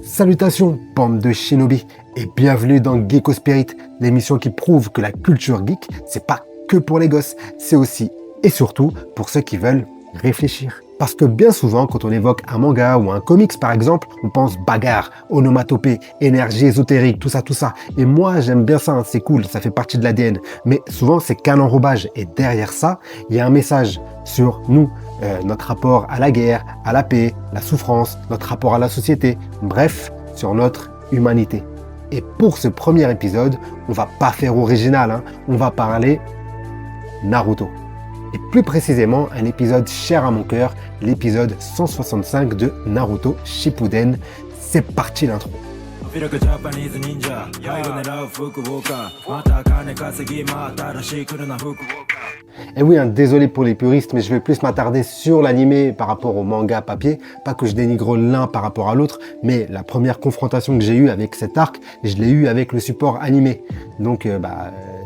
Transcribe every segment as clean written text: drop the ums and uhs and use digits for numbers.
Salutations, bande de shinobi, et bienvenue dans Geeko Spirit, l'émission qui prouve que la culture geek, c'est pas que pour les gosses, c'est aussi et surtout pour ceux qui veulent réfléchir. Parce que bien souvent, quand on évoque un manga ou un comics par exemple, on pense bagarre, onomatopée, énergie ésotérique, tout ça. Et moi, j'aime bien ça, hein, c'est cool, ça fait partie de l'ADN. Mais souvent, c'est qu'un enrobage. Et derrière ça, il y a un message sur nous, notre rapport à la guerre, à la paix, la souffrance, notre rapport à la société, bref, sur notre humanité. Et pour ce premier épisode, on va pas faire original, hein, on va parler Naruto. Et plus précisément, un épisode cher à mon cœur, l'épisode 165 de Naruto Shippuden. C'est parti l'intro. Et oui, hein, désolé pour les puristes, mais je vais plus m'attarder sur l'animé par rapport au manga papier. Pas que je dénigre l'un par rapport à l'autre, mais la première confrontation que j'ai eue avec cet arc, je l'ai eue avec le support animé. Donc,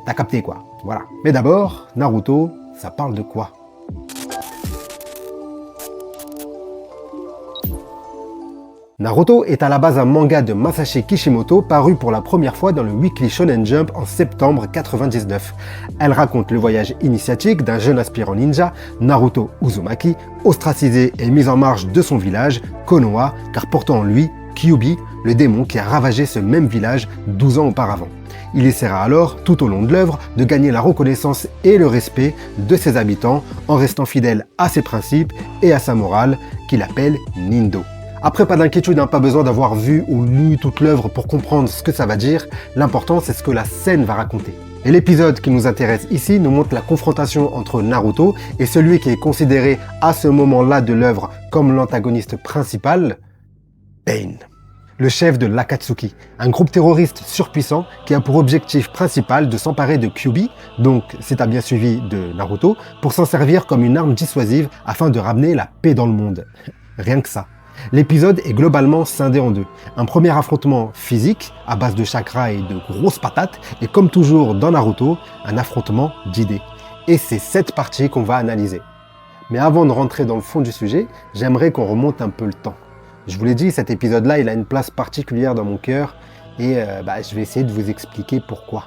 t'as capté quoi. Voilà. Mais d'abord, Naruto, ça parle de quoi ? Naruto est à la base un manga de Masashi Kishimoto paru pour la première fois dans le Weekly Shonen Jump en septembre 99. Elle raconte le voyage initiatique d'un jeune aspirant ninja, Naruto Uzumaki, ostracisé et mis en marge de son village, Konoha, car portant en lui Kyuubi, le démon qui a ravagé ce même village 12 ans auparavant. Il essaiera alors, tout au long de l'œuvre, de gagner la reconnaissance et le respect de ses habitants en restant fidèle à ses principes et à sa morale qu'il appelle Nindo. Après, pas d'inquiétude, pas besoin d'avoir vu ou lu toute l'œuvre pour comprendre ce que ça va dire. L'important, c'est ce que la scène va raconter. Et l'épisode qui nous intéresse ici nous montre la confrontation entre Naruto et celui qui est considéré à ce moment-là de l'œuvre comme l'antagoniste principal, Pain. Le chef de l'Akatsuki, un groupe terroriste surpuissant qui a pour objectif principal de s'emparer de Kyuubi, donc c'est à bien suivi de Naruto, pour s'en servir comme une arme dissuasive afin de ramener la paix dans le monde. Rien que ça. L'épisode est globalement scindé en deux. Un premier affrontement physique, à base de chakra et de grosses patates, et comme toujours dans Naruto, un affrontement d'idées. Et c'est cette partie qu'on va analyser. Mais avant de rentrer dans le fond du sujet, j'aimerais qu'on remonte un peu le temps. Je vous l'ai dit, cet épisode-là, il a une place particulière dans mon cœur, et je vais essayer de vous expliquer pourquoi.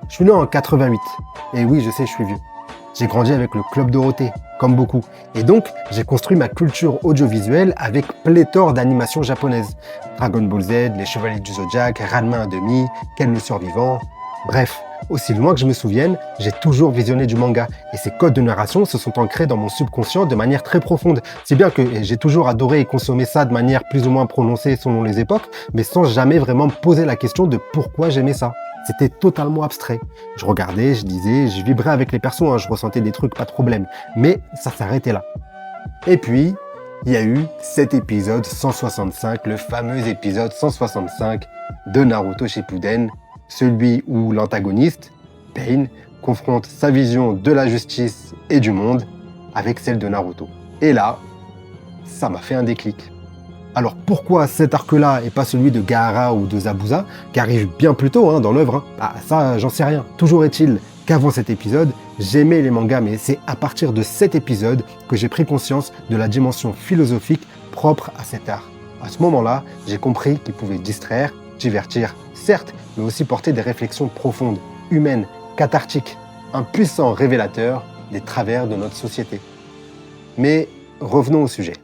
Je suis né en 88, et oui, je sais, je suis vieux. J'ai grandi avec le Club Dorothée, comme beaucoup. Et donc, j'ai construit ma culture audiovisuelle avec pléthore d'animations japonaises. Dragon Ball Z, Les Chevaliers du Zodiac, Ranma 1/2, Ken le Survivant. Bref, aussi loin que je me souvienne, j'ai toujours visionné du manga. Et ces codes de narration se sont ancrés dans mon subconscient de manière très profonde. Si bien que j'ai toujours adoré et consommé ça de manière plus ou moins prononcée selon les époques, mais sans jamais vraiment me poser la question de pourquoi j'aimais ça. C'était totalement abstrait. Je regardais, je lisais, je vibrais avec les persos, je ressentais des trucs, pas de problème. Mais ça s'arrêtait là. Et puis, il y a eu cet épisode 165, le fameux épisode 165 de Naruto Shippuden, celui où l'antagoniste, Pain, confronte sa vision de la justice et du monde avec celle de Naruto. Et là, ça m'a fait un déclic. Alors pourquoi cet arc-là et pas celui de Gaara ou de Zabuza, qui arrive bien plus tôt dans l'œuvre ça, j'en sais rien. Toujours est-il qu'avant cet épisode, j'aimais les mangas, mais c'est à partir de cet épisode que j'ai pris conscience de la dimension philosophique propre à cet art. À ce moment-là, j'ai compris qu'il pouvait distraire, divertir, certes, mais aussi porter des réflexions profondes, humaines, cathartiques, un puissant révélateur des travers de notre société. Mais revenons au sujet.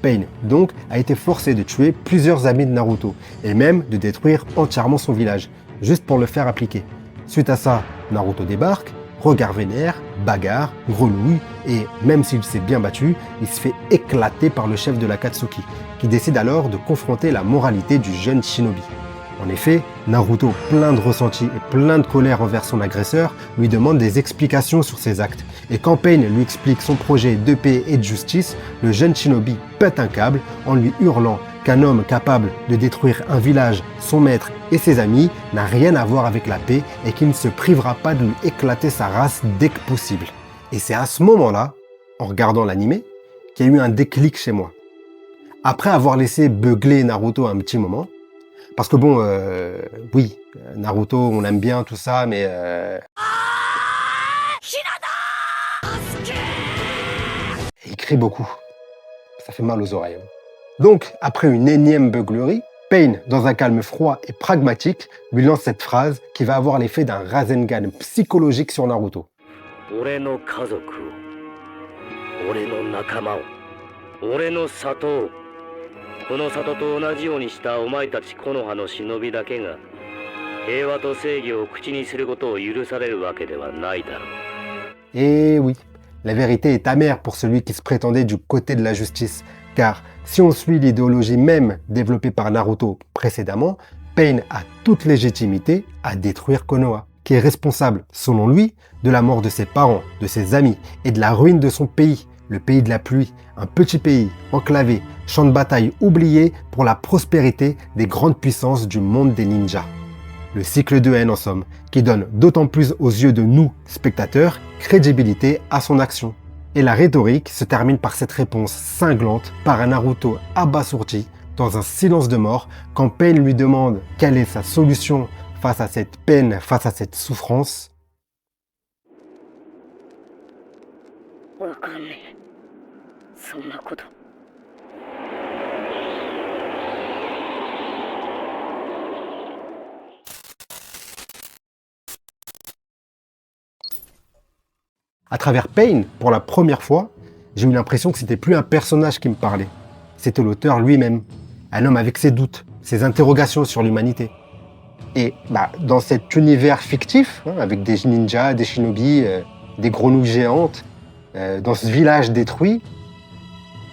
Pain, donc, a été forcé de tuer plusieurs amis de Naruto, et même de détruire entièrement son village, juste pour le faire appliquer. Suite à ça, Naruto débarque, regard vénère, bagarre, grenouille, et même s'il s'est bien battu, il se fait éclater par le chef de l'Akatsuki, qui décide alors de confronter la moralité du jeune shinobi. En effet, Naruto, plein de ressenti et plein de colère envers son agresseur, lui demande des explications sur ses actes. Et quand Pain lui explique son projet de paix et de justice, le jeune shinobi pète un câble en lui hurlant qu'un homme capable de détruire un village, son maître et ses amis n'a rien à voir avec la paix et qu'il ne se privera pas de lui éclater sa race dès que possible. Et c'est à ce moment-là, en regardant l'animé, qu'il y a eu un déclic chez moi. Après avoir laissé beugler Naruto un petit moment, Parce que bon, oui, Naruto, on aime bien tout ça, mais il crie beaucoup. Ça fait mal aux oreilles. Donc, après une énième beuglerie, Pain, dans un calme froid et pragmatique, lui lance cette phrase qui va avoir l'effet d'un Rasengan psychologique sur Naruto. Et oui, la vérité est amère pour celui qui se prétendait du côté de la justice, car si on suit l'idéologie même développée par Naruto précédemment, Pain a toute légitimité à détruire Konoha, qui est responsable, selon lui, de la mort de ses parents, de ses amis et de la ruine de son pays, le pays de la pluie, un petit pays enclavé, champ de bataille oublié pour la prospérité des grandes puissances du monde des ninjas. Le cycle de haine en somme, qui donne d'autant plus aux yeux de nous, spectateurs, crédibilité à son action. Et la rhétorique se termine par cette réponse cinglante par un Naruto abasourdi, dans un silence de mort, quand Pain lui demande quelle est sa solution face à cette peine, face à cette souffrance. À travers Pain, pour la première fois, j'ai eu l'impression que c'était plus un personnage qui me parlait. C'était l'auteur lui-même, un homme avec ses doutes, ses interrogations sur l'humanité. Et dans cet univers fictif, avec des ninjas, des shinobi, des grenouilles géantes, dans ce village détruit,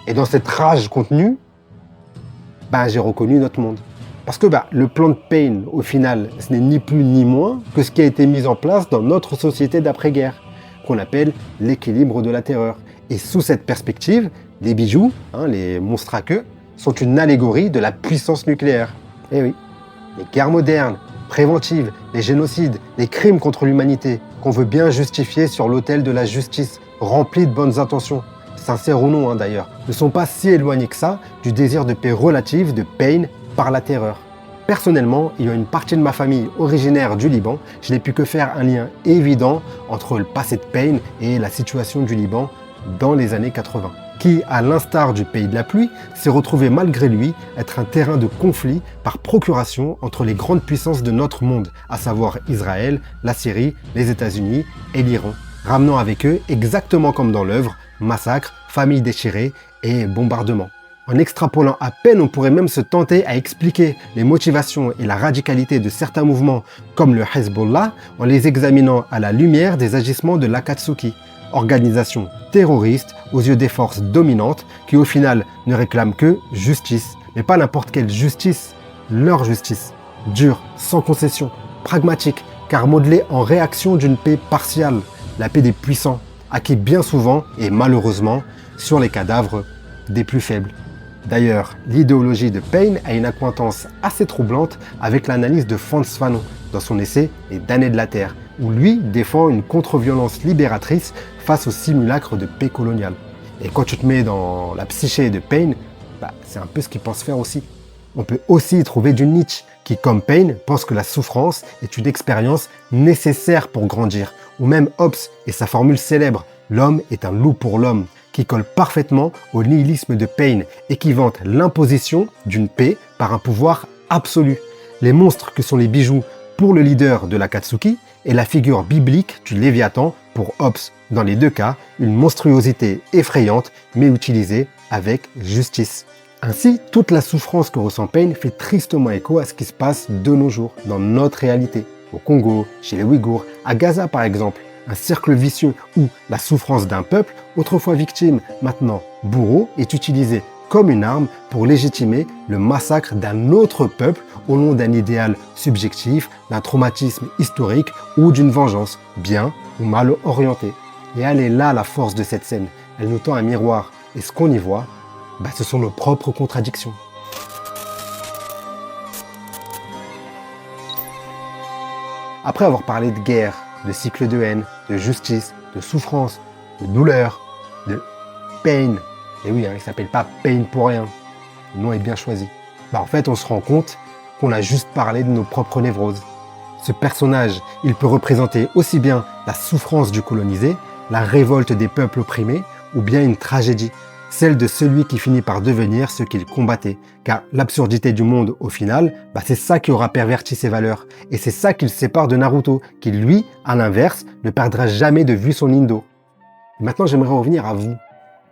et dans cette rage contenue, j'ai reconnu notre monde. Parce que le plan de Pain, au final, ce n'est ni plus ni moins que ce qui a été mis en place dans notre société d'après-guerre, qu'on appelle l'équilibre de la terreur. Et sous cette perspective, les bijoux, les monstres à queue, sont une allégorie de la puissance nucléaire. Eh oui, les guerres modernes, préventives, les génocides, les crimes contre l'humanité, qu'on veut bien justifier sur l'autel de la justice, remplie de bonnes intentions, sincères ou non d'ailleurs, ne sont pas si éloignés que ça du désir de paix relative de Pain par la terreur. Personnellement, ayant une partie de ma famille originaire du Liban, je n'ai pu que faire un lien évident entre le passé de Pain et la situation du Liban dans les années 80, qui, à l'instar du pays de la pluie, s'est retrouvé malgré lui être un terrain de conflit par procuration entre les grandes puissances de notre monde, à savoir Israël, la Syrie, les États-Unis et l'Iran, ramenant avec eux, exactement comme dans l'œuvre, massacres, familles déchirées et bombardements. En extrapolant à peine, on pourrait même se tenter à expliquer les motivations et la radicalité de certains mouvements comme le Hezbollah en les examinant à la lumière des agissements de l'Akatsuki, organisation terroriste aux yeux des forces dominantes qui au final ne réclament que justice, mais pas n'importe quelle justice, leur justice, dure, sans concession, pragmatique, car modelée en réaction d'une paix partiale, la paix des puissants, acquis bien souvent et malheureusement sur les cadavres des plus faibles. D'ailleurs, l'idéologie de Pain a une accointance assez troublante avec l'analyse de Frantz Fanon dans son essai « Les damnés de la Terre », où lui défend une contre-violence libératrice face au simulacre de paix coloniale. Et quand tu te mets dans la psyché de Pain, c'est un peu ce qu'il pense faire aussi. On peut aussi y trouver du Nietzsche, qui, comme Pain, pense que la souffrance est une expérience nécessaire pour grandir, ou même Hobbes et sa formule célèbre « L'homme est un loup pour l'homme », qui colle parfaitement au nihilisme de Pain et qui vante l'imposition d'une paix par un pouvoir absolu. Les monstres que sont les bijoux pour le leader de l'Akatsuki et la figure biblique du Léviathan pour Hobbes. Dans les deux cas, une monstruosité effrayante mais utilisée avec justice. Ainsi, toute la souffrance que ressent Pain fait tristement écho à ce qui se passe de nos jours, dans notre réalité. Au Congo, chez les Ouïghours, à Gaza par exemple. Un cercle vicieux où la souffrance d'un peuple, autrefois victime, maintenant bourreau, est utilisée comme une arme pour légitimer le massacre d'un autre peuple au nom d'un idéal subjectif, d'un traumatisme historique ou d'une vengeance bien ou mal orientée. Et elle est là la force de cette scène. Elle nous tend un miroir. Et ce qu'on y voit, ce sont nos propres contradictions. Après avoir parlé de guerre, de cycle de haine, de justice, de souffrance, de douleur, de pain. Et oui, il ne s'appelle pas Pain pour rien. Le nom est bien choisi. En fait, on se rend compte qu'on a juste parlé de nos propres névroses. Ce personnage, il peut représenter aussi bien la souffrance du colonisé, la révolte des peuples opprimés, ou bien une tragédie, celle de celui qui finit par devenir ce qu'il combattait. Car l'absurdité du monde, au final, c'est ça qui aura perverti ses valeurs. Et c'est ça qui le sépare de Naruto, qui lui, à l'inverse, ne perdra jamais de vue son Indo. Et maintenant, j'aimerais revenir à vous.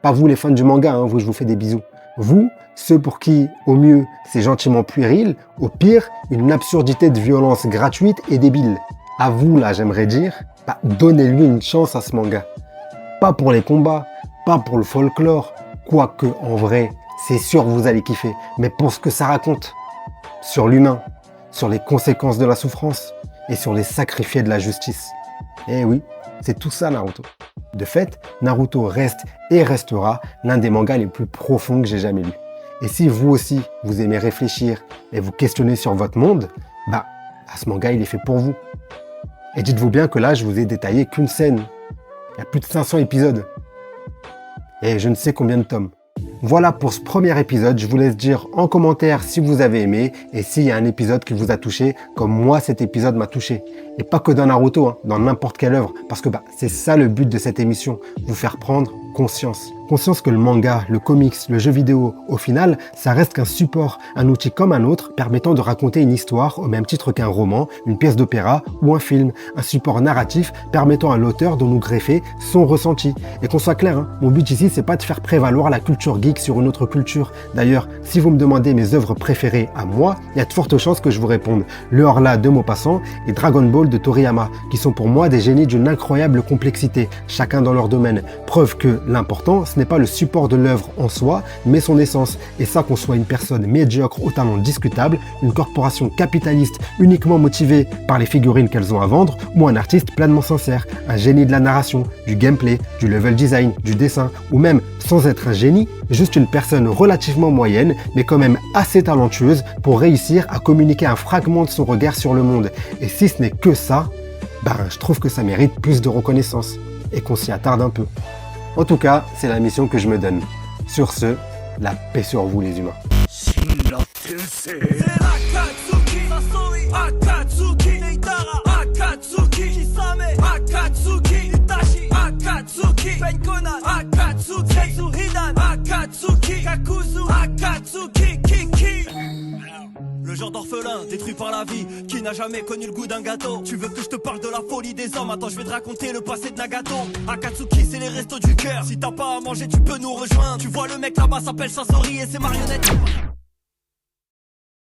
Pas vous les fans du manga, vous, je vous fais des bisous. Vous, ceux pour qui, au mieux, c'est gentiment puéril, au pire, une absurdité de violence gratuite et débile. À vous, là, j'aimerais dire, donnez-lui une chance à ce manga. Pas pour les combats, pas pour le folklore, quoique, en vrai, c'est sûr que vous allez kiffer, mais pour ce que ça raconte. Sur l'humain, sur les conséquences de la souffrance et sur les sacrifiés de la justice. Eh oui, c'est tout ça Naruto. De fait, Naruto reste et restera l'un des mangas les plus profonds que j'ai jamais lus. Et si vous aussi, vous aimez réfléchir et vous questionner sur votre monde, ce manga, il est fait pour vous. Et dites-vous bien que là, je vous ai détaillé qu'une scène. Il y a plus de 500 épisodes. Et je ne sais combien de tomes. Voilà pour ce premier épisode. Je vous laisse dire en commentaire si vous avez aimé et s'il y a un épisode qui vous a touché comme moi cet épisode m'a touché. Et pas que dans Naruto, dans n'importe quelle œuvre. Parce que c'est ça le but de cette émission, vous faire prendre conscience. Conscience que le manga, le comics, le jeu vidéo, au final, ça reste qu'un support, un outil comme un autre permettant de raconter une histoire au même titre qu'un roman, une pièce d'opéra ou un film. Un support narratif permettant à l'auteur de nous greffer son ressenti. Et qu'on soit clair, mon but ici, c'est pas de faire prévaloir la culture geek sur une autre culture. D'ailleurs, si vous me demandez mes œuvres préférées à moi, il y a de fortes chances que je vous réponde le Horla de Maupassant et Dragon Ball de Toriyama, qui sont pour moi des génies d'une incroyable complexité, chacun dans leur domaine. Preuve que l'important, ce n'est pas le support de l'œuvre en soi, mais son essence. Et ça, qu'on soit une personne médiocre au talent discutable, une corporation capitaliste uniquement motivée par les figurines qu'elles ont à vendre, ou un artiste pleinement sincère, un génie de la narration, du gameplay, du level design, du dessin, ou même, sans être un génie, juste une personne relativement moyenne, mais quand même assez talentueuse pour réussir à communiquer un fragment de son regard sur le monde. Et si ce n'est que ça, je trouve que ça mérite plus de reconnaissance, et qu'on s'y attarde un peu. En tout cas, c'est la mission que je me donne. Sur ce, la paix sur vous les humains. Le genre d'orphelin détruit par la vie, qui n'a jamais connu le goût d'un gâteau. Tu veux que je te parle de la folie des hommes? Attends, je vais te raconter le passé de Nagato. Akatsuki, c'est les restos du cœur. Si t'as pas à manger, tu peux nous rejoindre. Tu vois le mec là-bas s'appelle Sasori et ses marionnettes.